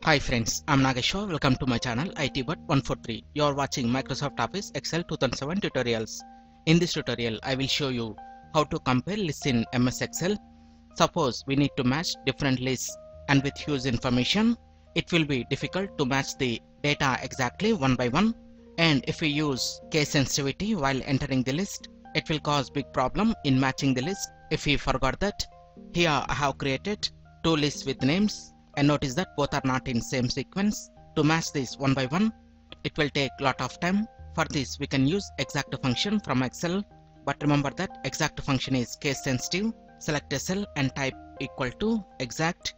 Hi friends, I'm Nagesha. Welcome to my channel ITBot143. You are watching Microsoft Office Excel 2007 tutorials. In this tutorial, I will show you how to compare lists in MS Excel. Suppose we need to match different lists and with huge information, it will be difficult to match the data exactly one by one. And if we use case sensitivity while entering the list, it will cause big problem in matching the list if we forgot that. Here I have created two lists with names. And notice that both are not in same sequence. To match this one by one, it will take lot of time. For this we can use exact function from Excel, but remember that exact function is case sensitive. Select a cell and type equal to exact.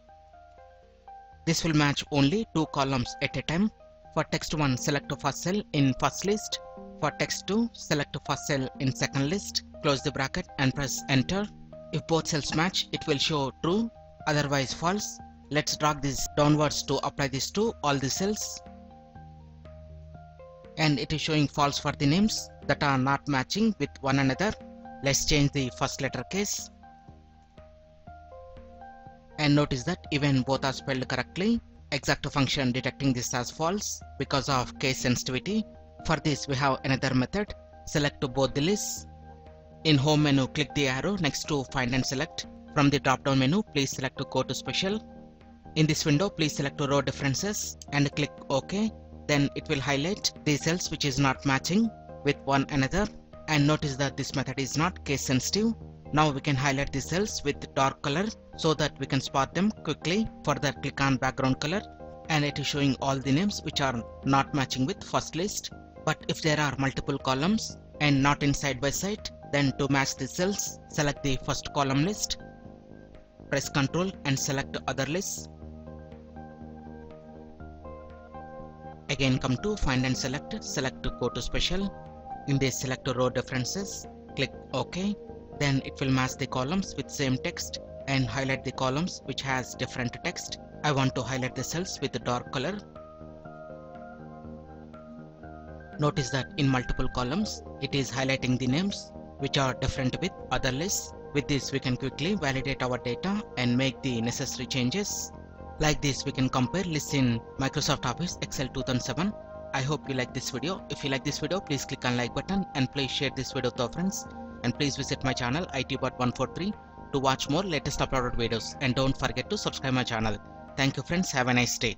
This will match only two columns at a time. For text 1, select the first cell in first list. For text 2, select the first cell in second list. Close the bracket and press enter. If both cells match, it will show true, otherwise false. Let's drag this downwards to apply this to all the cells. And it is showing false for the names that are not matching with one another. Let's change the first letter case. And notice that even both are spelled correctly. Exact function detecting this as false because of case sensitivity. For this we have another method. Select to both the lists. In home menu, click the arrow next to find and select. From the drop down menu, please select to go to special. In this window, please select row differences and click OK. Then it will highlight the cells which is not matching with one another. And notice that this method is not case sensitive. Now we can highlight the cells with dark color so that we can spot them quickly. For that, click on background color and it is showing all the names which are not matching with first list. But if there are multiple columns and not in side by side, then to match the cells, select the first column list. Press Ctrl and select other lists. Again come to find and select to go to special. In this, select row differences, click OK. Then it will match the columns with same text and highlight the columns which has different text. I want to highlight the cells with the dark color. Notice that in multiple columns, it is highlighting the names which are different with other lists. With this, we can quickly validate our data and make the necessary changes. Like this, we can compare lists in Microsoft Office Excel 2007. I hope you like this video. If you like this video, please click on like button and please share this video with your friends. And please visit my channel ITBot143 to watch more latest uploaded videos. And don't forget to subscribe my channel. Thank you friends. Have a nice day.